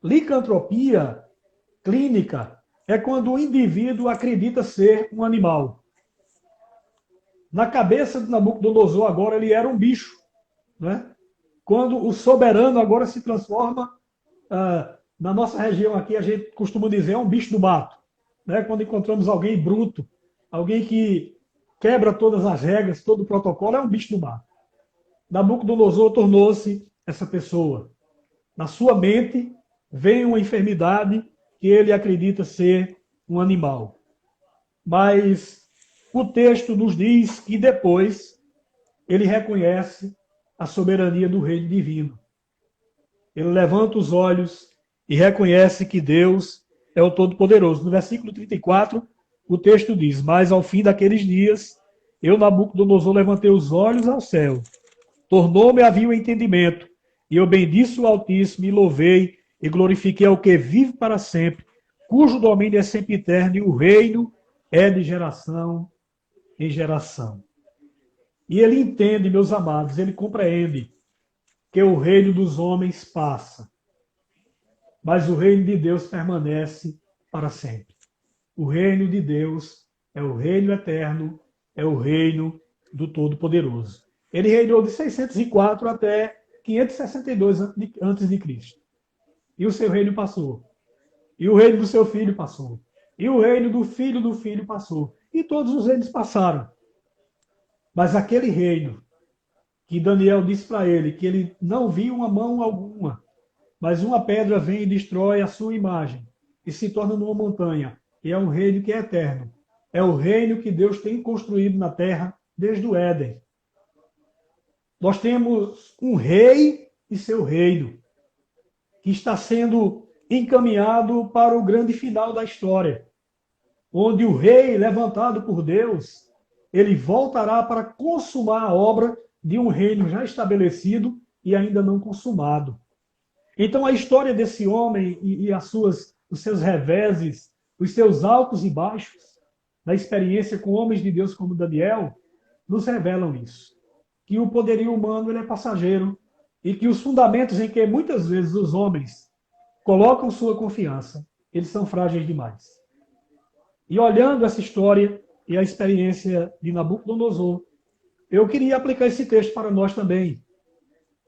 Licantropia clínica é quando o indivíduo acredita ser um animal. Na cabeça de Nabucodonosor agora ele era um bicho, né? Quando o soberano agora se transforma, na nossa região aqui a gente costuma dizer, é um bicho do mato, né? Quando encontramos alguém bruto, alguém que quebra todas as regras, todo o protocolo, é um bicho do mato. Nabucodonosor tornou-se essa pessoa. Na sua mente vem uma enfermidade que ele acredita ser um animal. Mas o texto nos diz que depois ele reconhece a soberania do reino divino. Ele levanta os olhos e reconhece que Deus é o Todo-Poderoso. No versículo 34, o texto diz: mas ao fim daqueles dias, eu, Nabucodonosor, levantei os olhos ao céu, tornou-me a vir o entendimento, e eu bendiço o Altíssimo, e louvei e glorifiquei ao que vive para sempre, cujo domínio é sempre eterno, e o reino é de geração em geração. E ele entende, meus amados, ele compreende que o reino dos homens passa, mas o reino de Deus permanece para sempre. O reino de Deus é o reino eterno, é o reino do Todo-Poderoso. Ele reinou de 604 até 562 a.C. E o seu reino passou. E o reino do seu filho passou. E o reino do filho passou. E todos os reinos passaram. Mas aquele reino que Daniel disse para ele que ele não viu uma mão alguma, mas uma pedra vem e destrói a sua imagem e se torna numa montanha. E é um reino que é eterno. É o reino que Deus tem construído na terra desde o Éden. Nós temos um rei e seu reino, que está sendo encaminhado para o grande final da história, onde o rei, levantado por Deus, ele voltará para consumar a obra de um reino já estabelecido e ainda não consumado. Então a história desse homem e os seus reveses, os seus altos e baixos, da experiência com homens de Deus como Daniel, nos revelam isso. Que o poderio humano ele é passageiro e que os fundamentos em que muitas vezes os homens colocam sua confiança, eles são frágeis demais. E olhando essa história e a experiência de Nabucodonosor, eu queria aplicar esse texto para nós também,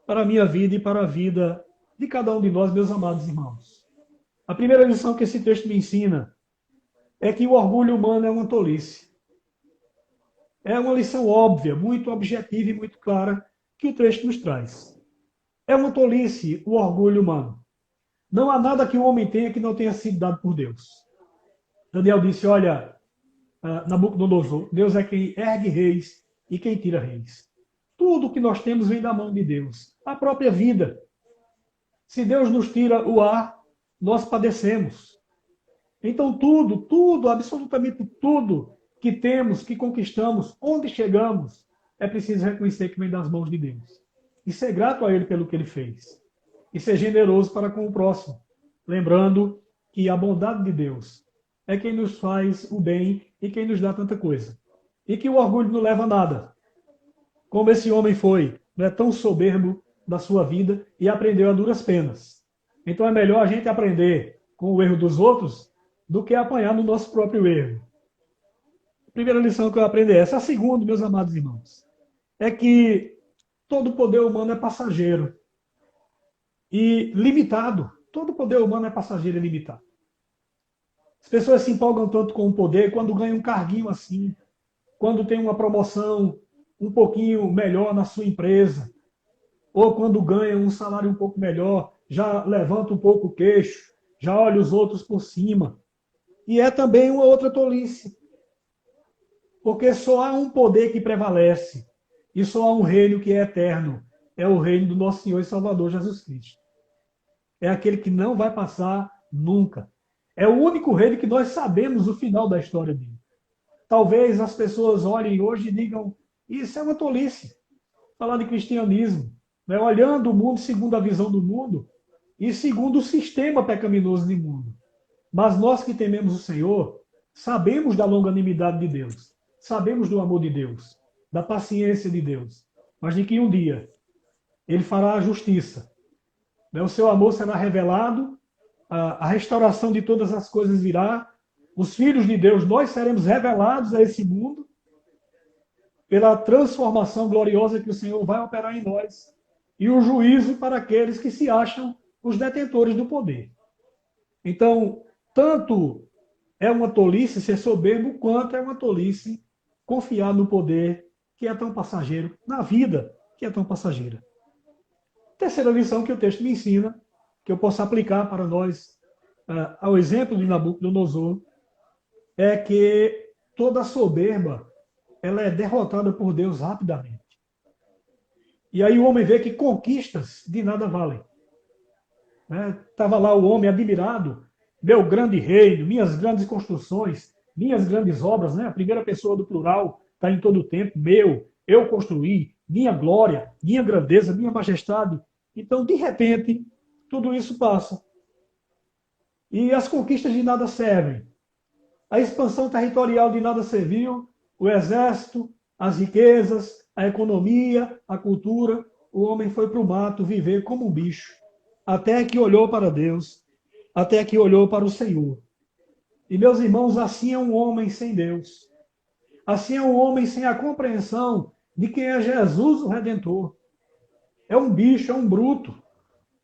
para a minha vida e para a vida de cada um de nós, meus amados irmãos. A primeira lição que esse texto me ensina é que o orgulho humano é uma tolice. É uma lição óbvia, muito objetiva e muito clara que o texto nos traz. É uma tolice o orgulho humano. Não há nada que o homem tenha que não tenha sido dado por Deus. Daniel disse, olha, Nabucodonosor, Deus é quem ergue reis e quem tira reis. Tudo que nós temos vem da mão de Deus. A própria vida. Se Deus nos tira o ar, nós padecemos. Então tudo, absolutamente tudo que temos, que conquistamos, onde chegamos, é preciso reconhecer que vem das mãos de Deus. E ser grato a Ele pelo que Ele fez. E ser generoso para com o próximo. Lembrando que a bondade de Deus é quem nos faz o bem e quem nos dá tanta coisa. E que o orgulho não leva a nada. Como esse homem foi, não é tão soberbo da sua vida e aprendeu a duras penas. Então é melhor a gente aprender com o erro dos outros do que apanhar no nosso próprio erro. A primeira lição que eu aprendi é essa. A segunda, meus amados irmãos, é que todo poder humano é passageiro e limitado. Todo poder humano é passageiro e limitado. As pessoas se empolgam tanto com o poder quando ganham um carguinho assim, quando tem uma promoção um pouquinho melhor na sua empresa, ou quando ganha um salário um pouco melhor, já levanta um pouco o queixo, já olha os outros por cima. E é também uma outra tolice. Porque só há um poder que prevalece, e só há um reino que é eterno. É o reino do nosso Senhor e Salvador Jesus Cristo. É aquele que não vai passar nunca. É o único reino que nós sabemos o final da história dele. Talvez as pessoas olhem hoje e digam, isso é uma tolice. Falar de cristianismo, né? Olhando o mundo segundo a visão do mundo e segundo o sistema pecaminoso do mundo. Mas nós que tememos o Senhor, sabemos da longanimidade de Deus. Sabemos do amor de Deus, da paciência de Deus. Mas de que um dia Ele fará a justiça. O seu amor será revelado, a restauração de todas as coisas virá, os filhos de Deus, nós seremos revelados a esse mundo pela transformação gloriosa que o Senhor vai operar em nós e o juízo para aqueles que se acham os detentores do poder. Então, tanto é uma tolice ser soberbo, quanto é uma tolice confiar no poder que é tão passageiro, na vida que é tão passageira. terceira lição que o texto me ensina, que eu posso aplicar para nós, ao exemplo de Nabucodonosor, é que toda soberba ela é derrotada por Deus rapidamente. E aí o homem vê que conquistas de nada valem. Estava lá o homem admirado, meu grande reino, minhas grandes construções, minhas grandes obras, né? A primeira pessoa do plural está em todo o tempo, eu construí, minha glória, minha grandeza, minha majestade. Então, de repente, tudo isso passa. E as conquistas de nada servem. A expansão territorial de nada serviu, o exército, as riquezas, a economia, a cultura, o homem foi para o mato viver como um bicho, até que olhou para Deus, até que olhou para o Senhor. E, meus irmãos, assim é um homem sem Deus. Assim é um homem sem a compreensão de quem é Jesus, o Redentor. É um bicho, é um bruto.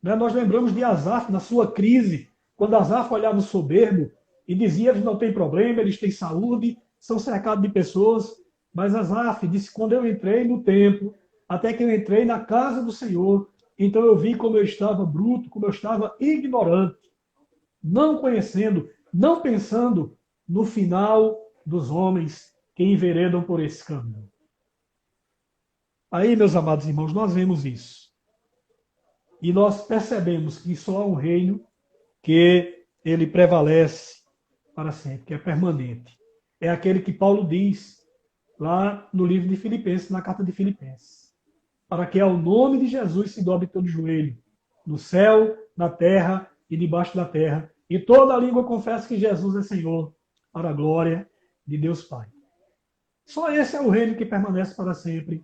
Nós lembramos de Asaf na sua crise, quando Asaf olhava o soberbo e dizia: eles não têm problema, eles têm saúde, são cercados de pessoas. Mas Asaf disse: quando eu entrei no templo, até que eu entrei na casa do Senhor, então eu vi como eu estava bruto, como eu estava ignorante, não conhecendo, não pensando no final dos homens que enveredam por esse caminho. Aí, meus amados irmãos, nós vemos isso. E nós percebemos que só há um reino que ele prevalece para sempre, que é permanente. É aquele que Paulo diz lá no livro de Filipenses, na carta de Filipenses. Para que ao nome de Jesus se dobre todo joelho, no céu, na terra e debaixo da terra, e toda língua confesse que Jesus é Senhor, para a glória de Deus Pai. Só esse é o reino que permanece para sempre,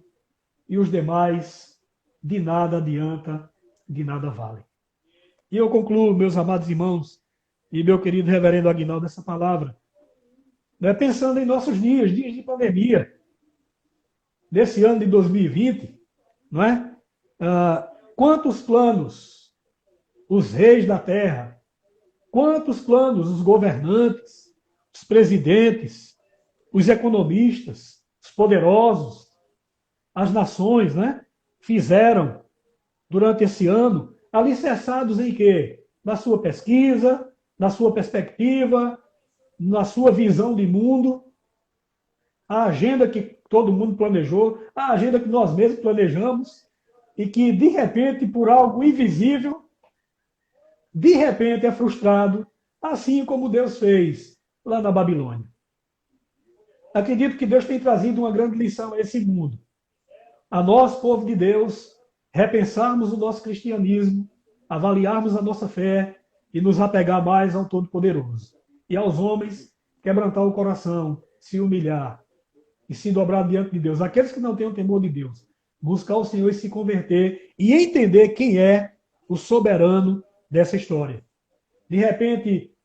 e os demais de nada adianta, de nada vale. E eu concluo, meus amados irmãos, e meu querido reverendo Aguinaldo, essa palavra, pensando em nossos dias de pandemia, desse ano de 2020, não é? Quantos planos os reis da terra, quantos planos os governantes, os presidentes, os economistas, os poderosos, as nações, né, fizeram durante esse ano, alicerçados em quê? Na sua pesquisa, na sua perspectiva, na sua visão de mundo, a agenda que todo mundo planejou, a agenda que nós mesmos planejamos, e que, de repente, por algo invisível, de repente é frustrado, assim como Deus fez lá na Babilônia. Acredito que Deus tem trazido uma grande lição a esse mundo. A nós, povo de Deus, repensarmos o nosso cristianismo, avaliarmos a nossa fé e nos apegar mais ao Todo-Poderoso. E aos homens, quebrantar o coração, se humilhar e se dobrar diante de Deus. Aqueles que não têm o temor de Deus, buscar o Senhor e se converter e entender quem é o soberano dessa história. De repente,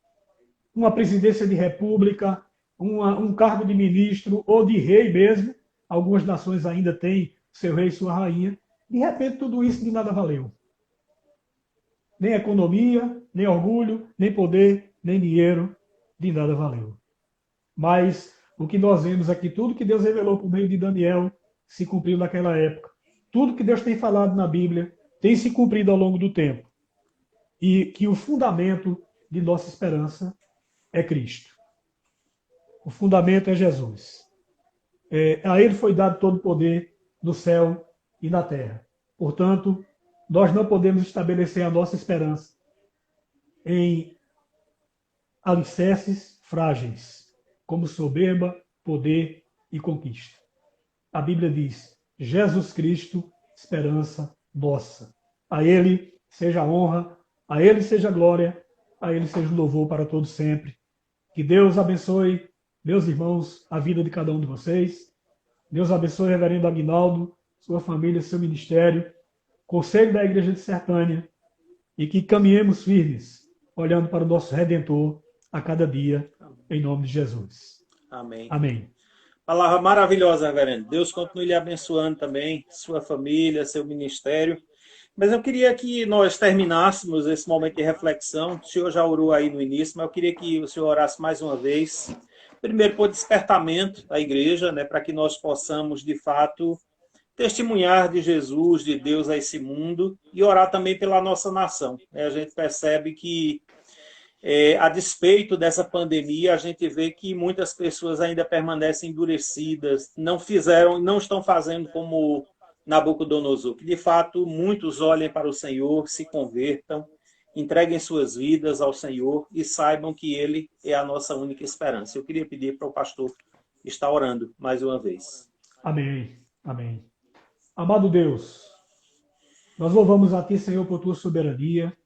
uma presidência de república, um cargo de ministro ou de rei mesmo, algumas nações ainda têm seu rei e sua rainha, de repente tudo isso de nada valeu. Nem economia, nem orgulho, nem poder, nem dinheiro, de nada valeu. Mas o que nós vemos aqui, tudo que Deus revelou por meio de Daniel, se cumpriu naquela época. Tudo que Deus tem falado na Bíblia tem se cumprido ao longo do tempo. E que o fundamento de nossa esperança é Cristo. O fundamento é Jesus. A Ele foi dado todo o poder no céu e na terra. Portanto, nós não podemos estabelecer a nossa esperança em alicerces frágeis, como soberba, poder e conquista. A Bíblia diz: Jesus Cristo, esperança nossa. A Ele seja a honra, a Ele seja a glória, a Ele seja o louvor para todos sempre. Que Deus abençoe, meus irmãos, a vida de cada um de vocês. Deus abençoe o reverendo Aguinaldo, sua família, seu ministério, conselho da Igreja de Sertânia, e que caminhemos firmes, olhando para o nosso Redentor a cada dia, em nome de Jesus. Amém. Amém. Palavra maravilhosa, reverendo. Deus continue lhe abençoando também, sua família, seu ministério. Mas eu queria que nós terminássemos esse momento de reflexão. O senhor já orou aí no início, mas eu queria que o senhor orasse mais uma vez. Primeiro, por despertamento da igreja, né, para que nós possamos, de fato, testemunhar de Jesus, de Deus a esse mundo e orar também pela nossa nação. A gente percebe que, a despeito dessa pandemia, a gente vê que muitas pessoas ainda permanecem endurecidas, não estão fazendo como Nabucodonosor, que de fato muitos olhem para o Senhor, se convertam, entreguem suas vidas ao Senhor e saibam que Ele é a nossa única esperança. Eu queria pedir para o pastor estar orando mais uma vez. Amém. Amém. Amado Deus, nós louvamos a Ti, Senhor, por Tua soberania.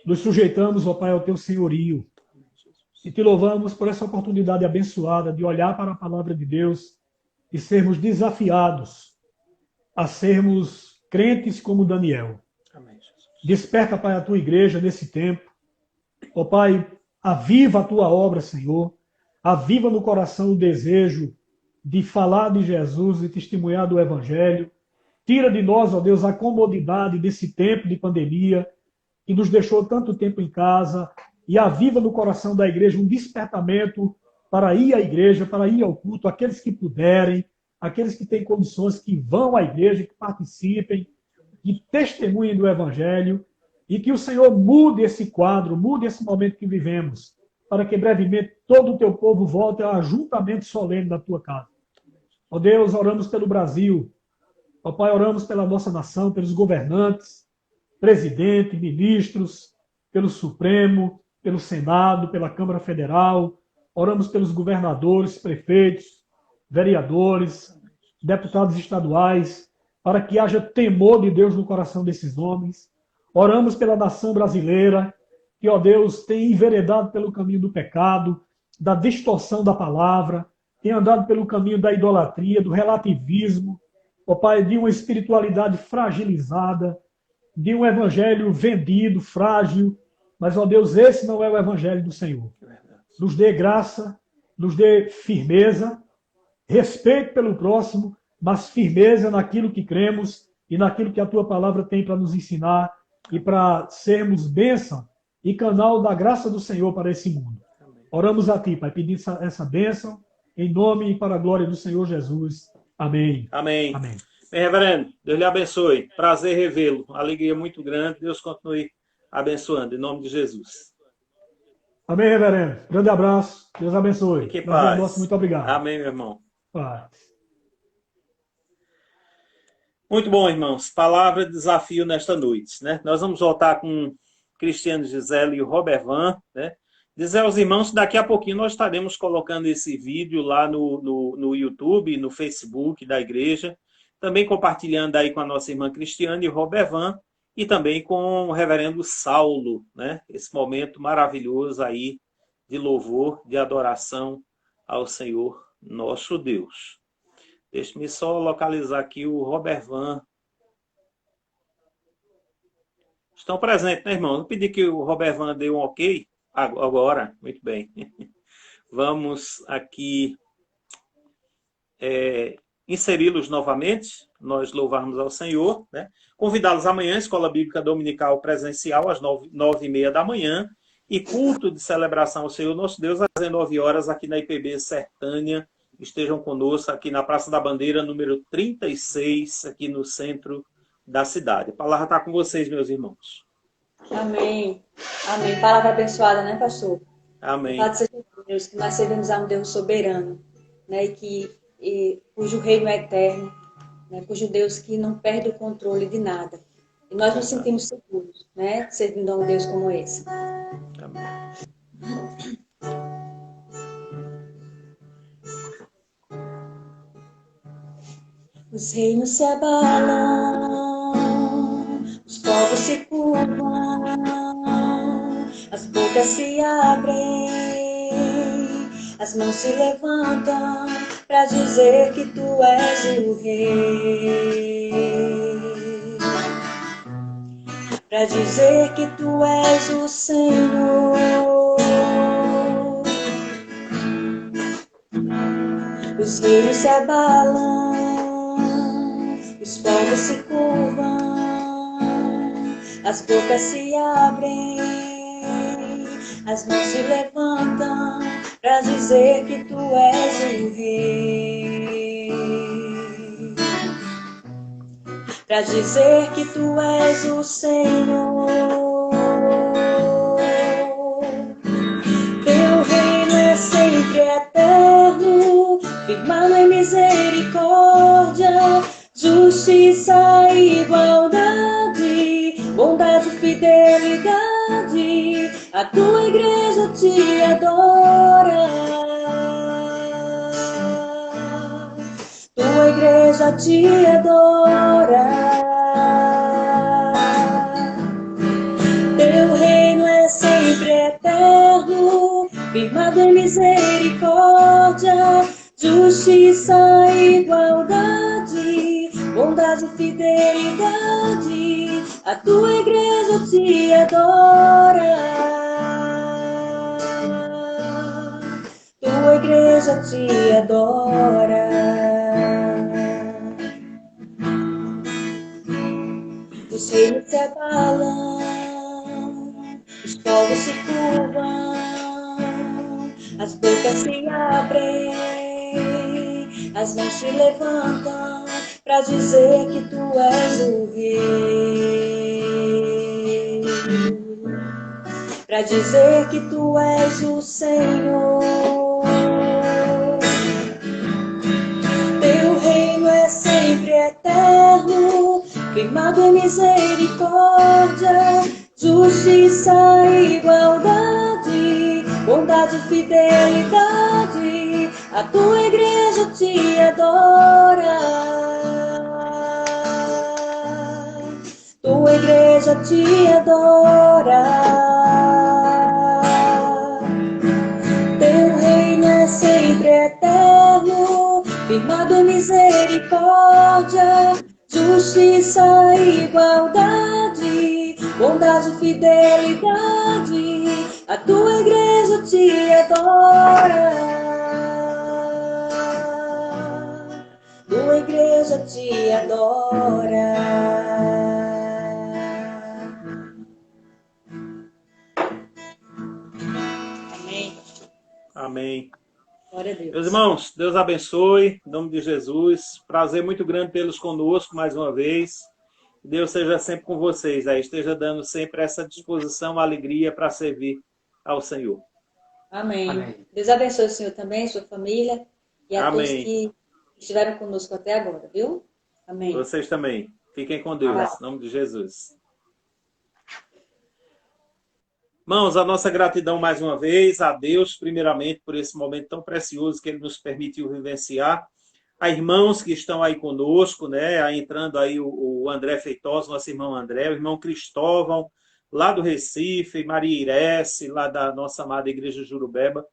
Nos sujeitamos, ó Pai, ao Teu senhorio. E Te louvamos por essa oportunidade abençoada de olhar para a palavra de Deus e sermos desafiados a sermos crentes como Daniel. Amém, Jesus. Desperta, Pai, a Tua igreja nesse tempo. Ó Pai, aviva a Tua obra, Senhor. Aviva no coração o desejo de falar de Jesus e testemunhar do Evangelho. Tira de nós, ó Deus, a comodidade desse tempo de pandemia que nos deixou tanto tempo em casa e aviva no coração da igreja um despertamento para ir à igreja, para ir ao culto, aqueles que puderem, aqueles que têm condições, que vão à igreja, que participem, que testemunhem do Evangelho e que o Senhor mude esse quadro, mude esse momento que vivemos, para que brevemente todo o teu povo volte ao ajuntamento solene da tua casa. Ó Deus, oramos pelo Brasil. Ó Pai, oramos pela nossa nação, pelos governantes, presidente, ministros, pelo Supremo, pelo Senado, pela Câmara Federal. Oramos pelos governadores, prefeitos, vereadores, deputados estaduais, para que haja temor de Deus no coração desses homens. Oramos pela nação brasileira, que, ó Deus, tem enveredado pelo caminho do pecado, da distorção da palavra, tem andado pelo caminho da idolatria, do relativismo, ó Pai, de uma espiritualidade fragilizada, de um evangelho vendido, frágil, mas, ó Deus, esse não é o evangelho do Senhor. Nos dê graça, nos dê firmeza, respeito pelo próximo, mas firmeza naquilo que cremos e naquilo que a Tua palavra tem para nos ensinar e para sermos bênção e canal da graça do Senhor para esse mundo. Oramos a Ti, Pai, pedindo essa bênção em nome e para a glória do Senhor Jesus. Amém. Amém. Amém. Bem, reverendo, Deus lhe abençoe. Prazer revê-lo. Alegria muito grande. Deus continue abençoando, em nome de Jesus. Amém, reverendo. Grande abraço. Deus abençoe. Que Prazer paz. nosso. Muito obrigado. Amém, meu irmão. Paz. Muito bom, irmãos. Palavra de desafio nesta noite, né? Nós vamos voltar com Cristiano Gisele e o Robervan, né? Dizer aos irmãos que daqui a pouquinho nós estaremos colocando esse vídeo lá no YouTube, no Facebook da igreja, também compartilhando aí com a nossa irmã Cristiane e Robervan, e também com o reverendo Saulo, né? Esse momento maravilhoso aí de louvor, de adoração ao Senhor nosso Deus. Deixe-me só localizar aqui o Robervan. Estão presentes, né, irmão? Não pedi que o Robervan dê um ok agora. Muito bem. Vamos aqui inseri-los novamente, nós louvarmos ao Senhor, né? Convidá-los amanhã à Escola Bíblica Dominical Presencial, às 9h30 da manhã, e culto de celebração ao Senhor nosso Deus, às 19 horas, aqui na IPB Sertânia. Estejam conosco aqui na Praça da Bandeira, número 36, aqui no centro da cidade. A palavra está com vocês, meus irmãos. Amém. Amém. Palavra abençoada, né, pastor? Amém. Louvado seja Deus, que nós servimos a um Deus soberano, né, cujo reino é eterno, né, cujo Deus que não perde o controle de nada. E nós nos sentimos seguros, né, servindo a um Deus como esse. Amém. Os reinos se abalam, os povos se curvam, as bocas se abrem, as mãos se levantam para dizer que tu és o rei, para dizer que tu és o Senhor. Os reinos se abalam, os povos se curvam, as bocas se abrem, as mãos se levantam para dizer que tu és o rei. para dizer que tu és o Senhor. Teu reino é sempre eterno, firmado em misericórdia, justiça e igualdade, bondade e fidelidade. A tua igreja te adora. Tua igreja te adora. Teu reino é sempre eterno, firmado em misericórdia, justiça e igualdade, bondade e fidelidade. A tua igreja te adora. Tua igreja te adora. Os reinos se abalam, os povos se curvam, as bocas se abrem, as mãos se levantam para dizer que tu és o Rei, para dizer que tu és o Senhor. Teu reino é sempre eterno, firmado em misericórdia, justiça e igualdade, bondade e fidelidade. A tua igreja te adora. Tua igreja te adora. Teu reino é sempre eterno, firmado em misericórdia, justiça e igualdade, bondade e fidelidade. A tua igreja te adora. Tua igreja te adora. Amém. Amém. Glória a Deus. Meus irmãos, Deus abençoe, em nome de Jesus. Prazer muito grande tê-los conosco mais uma vez. Deus seja sempre com vocês, aí esteja dando sempre essa disposição, alegria para servir ao Senhor. Amém. Amém. Deus abençoe o Senhor também, sua família e a todos Amém. que estiveram conosco até agora, viu? Amém. Vocês também. Fiquem com Deus, em nome de Jesus. Irmãos, a nossa gratidão mais uma vez a Deus, primeiramente, por esse momento tão precioso que Ele nos permitiu vivenciar. A irmãos que estão aí conosco, né? Entrando aí o André Feitosa, nosso irmão André, o irmão Cristóvão, lá do Recife, Maria Irece, lá da nossa amada Igreja Jurubeba,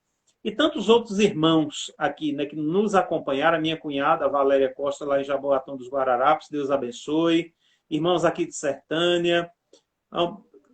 e tantos outros irmãos aqui, né, que nos acompanharam, a minha cunhada, a Valéria Costa, lá em Jaboatão dos Guararapes, Deus abençoe. Irmãos aqui de Sertânia,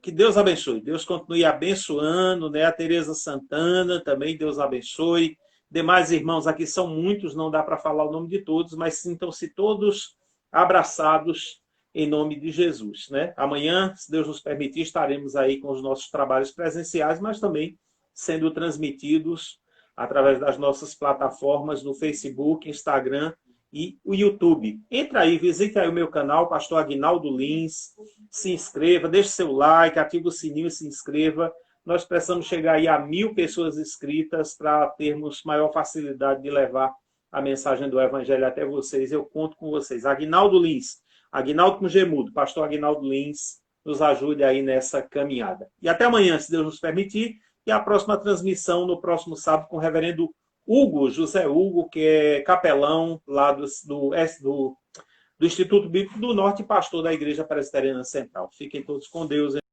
que Deus abençoe, Deus continue abençoando, né? A Tereza Santana também, Deus abençoe. Demais irmãos aqui são muitos, não dá para falar o nome de todos, mas sintam-se todos abraçados em nome de Jesus, né? Amanhã, se Deus nos permitir, estaremos aí com os nossos trabalhos presenciais, mas também sendo transmitidos através das nossas plataformas no Facebook, Instagram e o YouTube. Entra aí, visite aí o meu canal, Pastor Aguinaldo Lins, se inscreva, deixe seu like, ative o sininho e se inscreva. Nós precisamos chegar aí a 1000 pessoas inscritas para termos maior facilidade de levar a mensagem do Evangelho até vocês. Eu conto com vocês. Aguinaldo Lins, Aguinaldo com Gemudo, Pastor Aguinaldo Lins, nos ajude aí nessa caminhada. E até amanhã, se Deus nos permitir, e a próxima transmissão no próximo sábado com o reverendo Hugo, José Hugo, que é capelão lá do Instituto Bíblico do Norte e pastor da Igreja Presbiteriana Central. Fiquem todos com Deus.